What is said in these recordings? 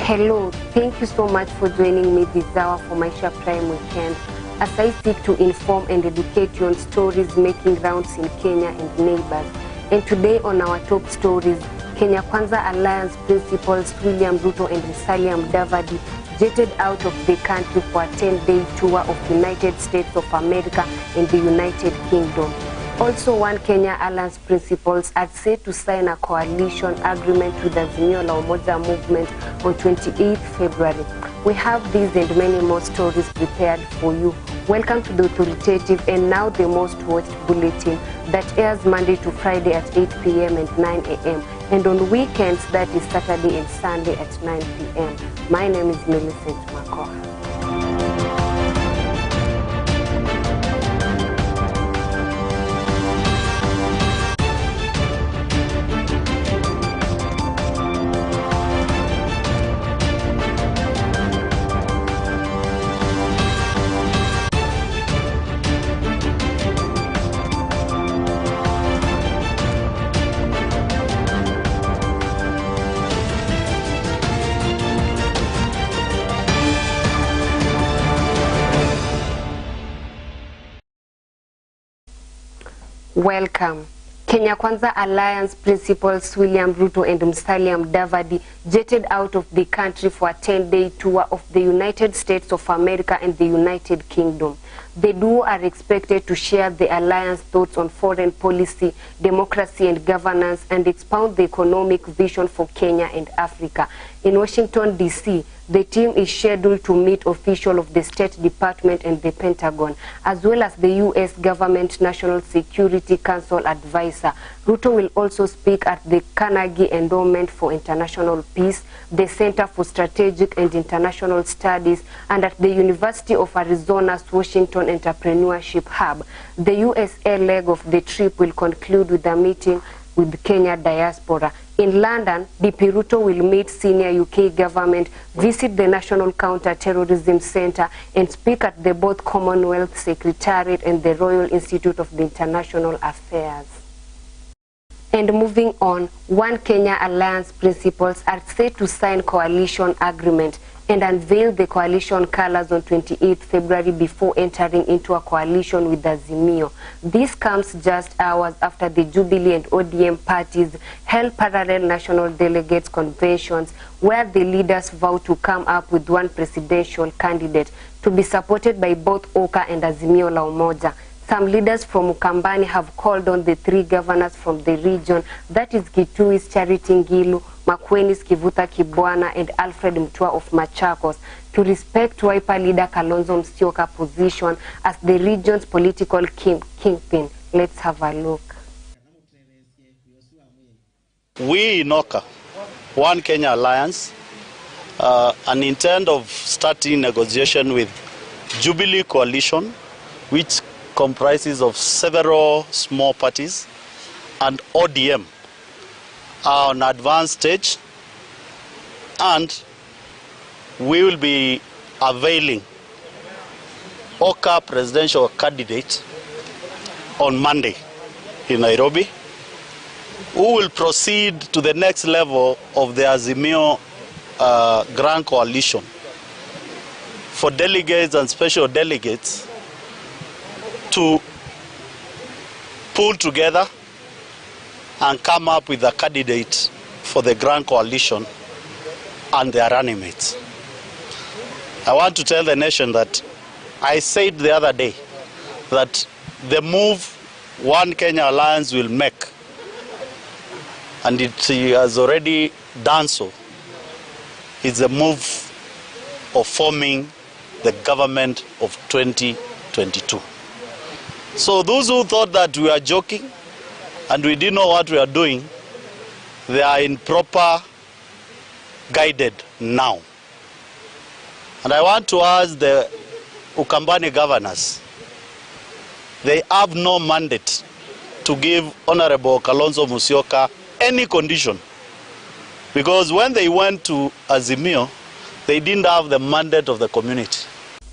Hello, thank you so much for joining me this hour for Maisha Prime Weekend as I seek to inform and educate you on stories making rounds in Kenya and neighbors. And today on our top stories, Kenya Kwanza Alliance principals William Ruto and Musalia Mudavadi jetted out of the country for a 10-day tour of the United States of America and the United Kingdom. Also, One Kenya Alliance principals are set to sign a coalition agreement with the Azimio la Umoja movement on 28th February. We have these and many more stories prepared for you. Welcome to the authoritative and now the most watched bulletin that airs Monday to Friday at 8 p.m. and 9 a.m. and on weekends, that is Saturday and Sunday at 9 p.m. My name is Millicent Makoha. Welcome. Kenya Kwanza Alliance principals William Ruto and Musalia Mudavadi jetted out of the country for a 10-day tour of the United States of America and the United Kingdom. The duo are expected to share the alliance thoughts on foreign policy, democracy and governance, and expound the economic vision for Kenya and Africa. In Washington, D.C., the team is scheduled to meet officials of the State Department and the Pentagon, as well as the U.S. Government National Security Council advisor. Ruto will also speak at the Carnegie Endowment for International Peace, the Center for Strategic and International Studies, and at the University of Arizona's Washington Entrepreneurship Hub. The USA leg of the trip will conclude with a meeting with the Kenya diaspora. In London, DP Ruto will meet senior UK government, visit the National Counter-Terrorism Center, and speak at the both Commonwealth Secretariat and the Royal Institute of the International Affairs. And moving on, One Kenya Alliance principals are set to sign coalition agreement and unveil the coalition colors on 28th February before entering into a coalition with Azimio. This comes just hours after the Jubilee and ODM parties held parallel national delegates conventions where the leaders vowed to come up with one presidential candidate to be supported by both Oka and Azimio la Umoja. Some leaders from Ukambani have called on the three governors from the region, that is Gitui's Charity Ngilu, Makueni's Kivuta Kibwana, and Alfred Mutua of Machakos, to respect Wiper leader Kalonzo Musyoka's position as the region's political kingpin. Let's have a look. We in Oka, One Kenya Alliance, an intent of starting negotiation with Jubilee Coalition, which comprises of several small parties, and ODM are on advanced stage, and we will be availing Oka presidential candidate on Monday in Nairobi, who will proceed to the next level of the Azimio Grand Coalition for delegates and special delegates to pull together and come up with a candidate for the Grand Coalition and their running mates. I want to tell the nation that I said the other day that the move One Kenya Alliance will make, and it has already done so, is a move of forming the government of 2022. So those who thought that we are joking and we didn't know what we are doing, they are in proper guided now. And I want to ask the Ukambani governors, they have no mandate to give Honorable Kalonzo Musyoka any condition. Because when they went to Azimio, they didn't have the mandate of the community.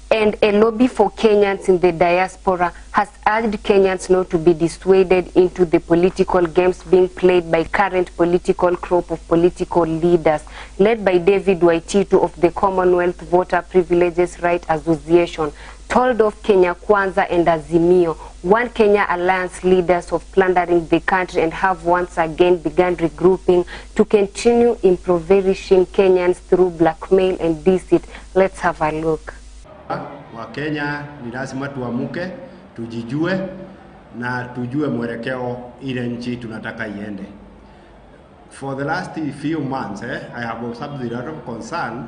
And a lobby for Kenyans in the diaspora has urged Kenyans not to be dissuaded into the political games being played by current political crop of political leaders, led by David Waititu of the Commonwealth Voter Privileges Right Association, told off Kenya Kwanza and Azimio, One Kenya Alliance leaders of plundering the country, and have once again begun regrouping to continue impoverishing Kenyans through blackmail and deceit. Let's have a look. Wa Kenya ni lazima tuamuke, tujijue na tujue mwelekeo ile nchi tunataka iende. For the last few months, I have observed a lot of concern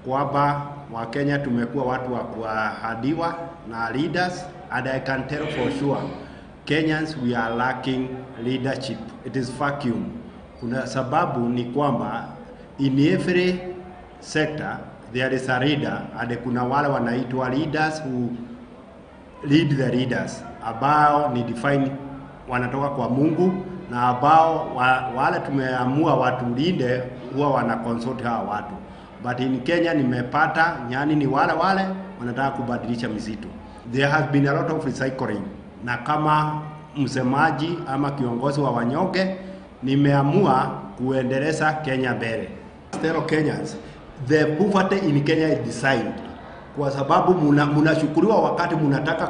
kwamba wa Kenya tumekuwa watu wa kuahadiwa na leaders, and I can tell for sure Kenyans we are lacking leadership. It is vacuum. Kuna sababu ni kwamba in every sector there is a leader, and kuna wale wanaitwa leaders who lead the leaders, ambao ni define wanatoka kwa Mungu, na ambao wale tumeamua watu linde huwa wana consult hawa watu. But in Kenya nimepata nyani ni wale wanataka kubadilisha misitu. There has been a lot of recycling, na kama msemaji ama kiongozi wa wanyonge nimeamua kuendeleza Kenya mbele. Fellow Kenyans, the poverty in Kenya is designed kwa sababu mnashukuriwa wakati mnataka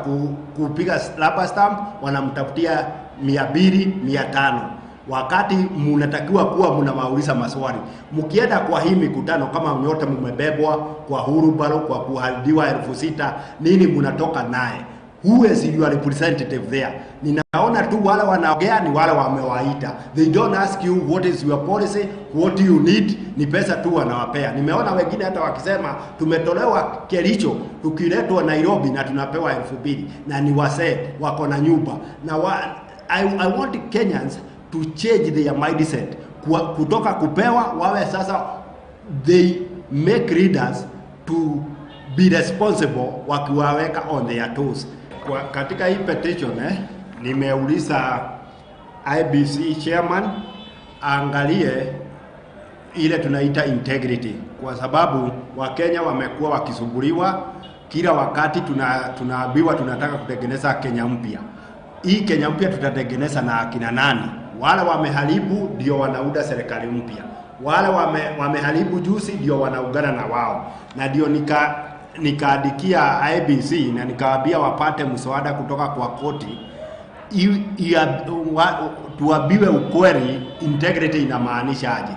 kupiga rubber stamp wanamtafutia 200 500, wakati mnatakiwa kuwa mnawauliza maswali. Mkienda kwa hii mikutano kama nyote mmebebwa kwa hurubaro kwa kuhadiwa 6,000, nini mnatoka naye? Who is your representative there? Ninaona tu wale wanaongea ni wale wamewaita. They don't ask you what is your policy, what do you need. Ni pesa tu wanawapea. Nimeona wengine hata wakisema tumetolewa Kericho, tukiletwa Nairobi na tunapewa 2,000, na ni wasee wako na nyumba. Na I want Kenyans to change their mindset. Kutoka kupewa wawe sasa they make leaders to be responsible wakiwaweka on their toes. Katika hii petition nimeuliza IBC chairman angalie ile tunaita integrity, kwa sababu Wakenya wamekuwa wakisumbuliwa kila wakati. Tunaambiwa tunataka kutengeneza Kenya mpya. Hii Kenya mpya tutatengeneza na akina nani? Wale wameharibu ndio wanauda serikali mpya, wale wameharibu juzi ndio wanaungana na wao. Na ndio nikaadikia IBC na nikawaambia wapate mswada kutoka kwa koti tuambiwe ukweli integrity inamaanisha aje.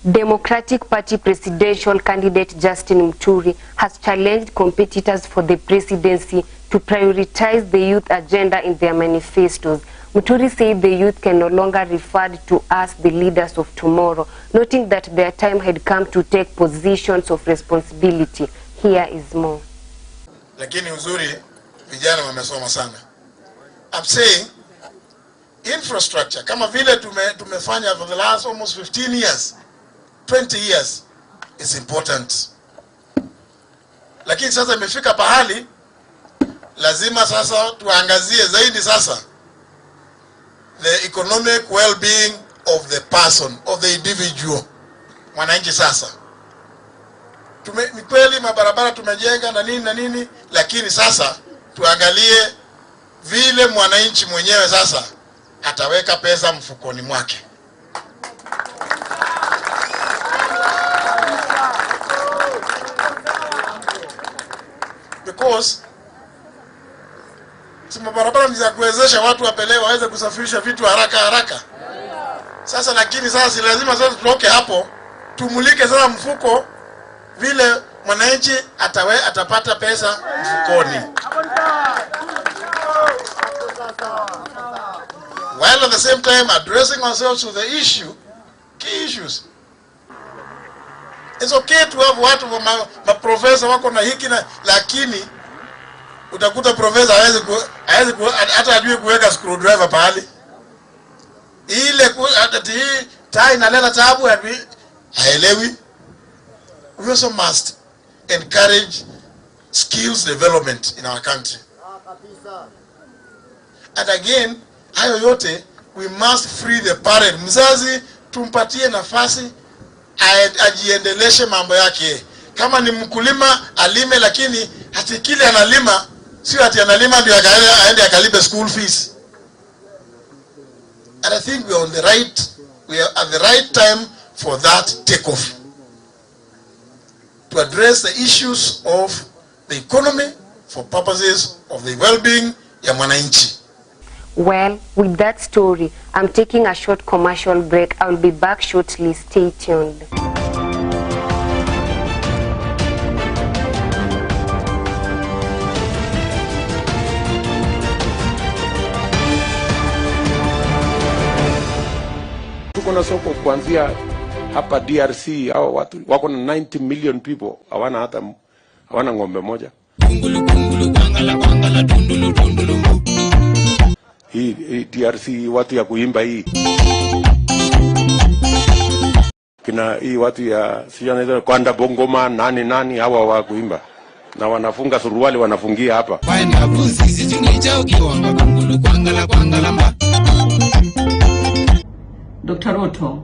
Democratic Party presidential candidate Justin Muturi has challenged competitors for the presidency to prioritize the youth agenda in their manifestos. Muturi said the youth can no longer referred to as the leaders of tomorrow, noting that their time had come to take positions of responsibility. Here is more. Lakini uzuri vijana wamesoma sana. I'm saying infrastructure kama vile tumefanya for the last almost 15 years, 20 years is important. Lakini sasa imefika pahali lazima sasa tuangazie zaidi sasa the economic well-being of the person, of the individual. Mwananchi sasa ni kweli mabarabara tumejenga na nini, lakini sasa tuangalie vile mwananchi mwenyewe sasa ataweka pesa mfukoni mwake. Because mabarabara ni za kuwezesha watu waweze kusafirisha vitu haraka. Sasa lakini sasa lazima sasa tutoke hapo, tumulike sasa mfuko vile mwananchi atapata pesa mfukoni. While at the same time addressing ourselves to the key issues. It's okay to have watu maprofesa wako na hiki na, lakini utakuta profesa hawezi hata ajue kuweka screwdriver pahali. Ile hii taa inaleta taabu haelewi. We also must encourage skills development in our country. And again, hayo yote we must free the parent. Mzazi tumpatie nafasi ajiendeleshe mambo yake. Kama ni mkulima alime, lakini hati kile analima sio ati analima ndio aende akalipe school fees. And I think we are at the right time for that takeoff, to address the issues of the economy for purposes of the well-being ya mwananchi. Well, with that story, I'm taking a short commercial break. I'll be back shortly. Stay tuned. Tuko na soko kuanzia hapa DRC, hao watu wako na 90 million people, hawana ng'ombe moja. Hii DRC watu ya kuimba hii. Kina hii watu ya sijana kwanda Bungoma nani hawa wa kuimba. Na wanafunga suruali wanafungia hapa. Dr. Otto,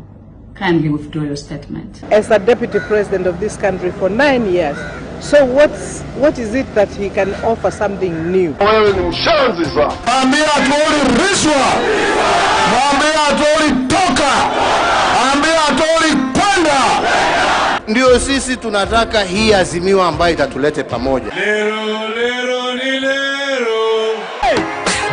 kindly withdraw your statement. As a deputy president of this country for 9 years, so what is it that he can offer something new? Wewe ni mshanzi sana. Ambia atori riswa. Ambia atori toka. Ambia atori kwenda. Ndio sisi tunataka hii azimio ambayo itatulete pamoja. Lero ni lero.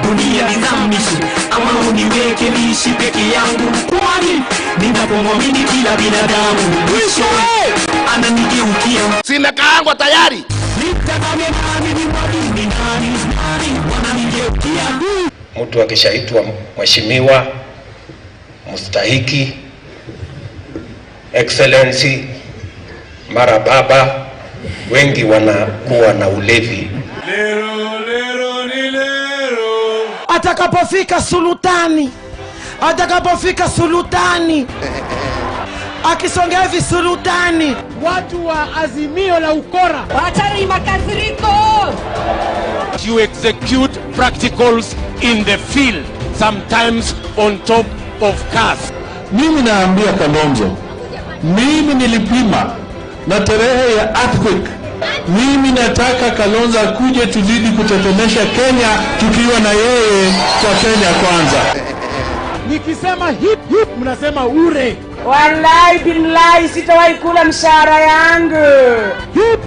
Dunia nizamishe ama uniweke niishi peke yangu, kwani ninapomwamini kila binadamu mwisho ananigeukia. Simekaangwa tayari. Nitazame nani ni mwalimu nani wananigeukia. Mtu akishaitwa mheshimiwa, mustahiki, excellency, mara baba, wengi wanakuwa na ulevi. Lero ni lero. Atakapofika sultani akisongea hivi sultani, watu wa azimio la ukora Watari makasiriko. You execute practicals in the field, sometimes on top of cars. Mimi naambia Kalonzo, mimi nilipima na tarehe ya earthquake. Mimi nataka Kalonzo akuje tuzidi kutetemesha Kenya tukiwa na yeye kwa Kenya kwanza. Nikisema hip mnasema ure. Wallahi billahi sitawahi kula mshahara yangu. Hip.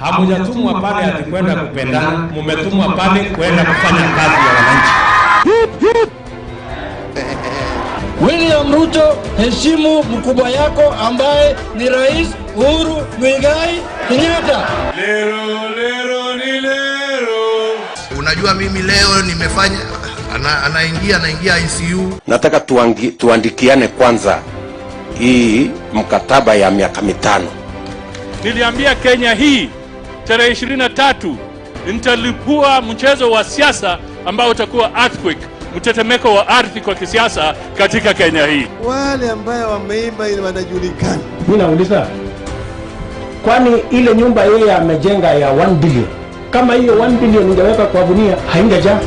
Hamujatumwa pale ati kwenda kupendana, mumetumwa pale kwenda kufanya kazi ya wananchi. Hip. William Ruto, heshimu mkubwa yako ambaye ni Rais Uhuru Muigai Kenyatta. Lero ni lero. Unajua mimi leo nimefanya anaingia ICU. Nataka tuandikiane kwanza hii mkataba ya miaka 5. Niliambia Kenya hii tarehe 23 nitalipua mchezo wa siasa ambao utakuwa earthquake, mtetemeko wa ardhi kwa kisiasa katika Kenya hii. Wale ambao wameimba ili wanajulikana. Mimi nauliza, kwani ile nyumba yeye amejenga ya 1 billion, kama hiyo 1 billion ingeweka kwa gunia haingejaa?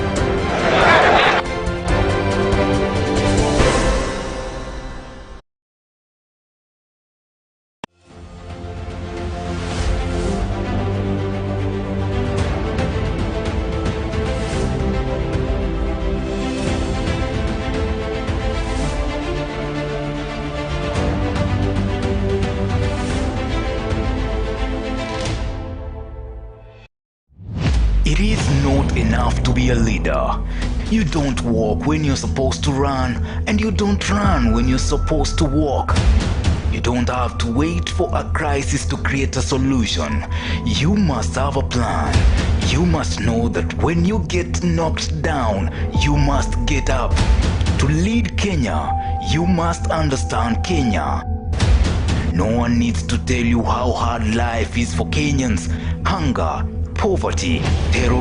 It is not enough to be a leader. You don't walk when you're supposed to run, and you don't run when you're supposed to walk. You don't have to wait for a crisis to create a solution. You must have a plan. You must know that when you get knocked down, you must get up. To lead Kenya, you must understand Kenya. No one needs to tell you how hard life is for Kenyans. Hunger, poverty, terror,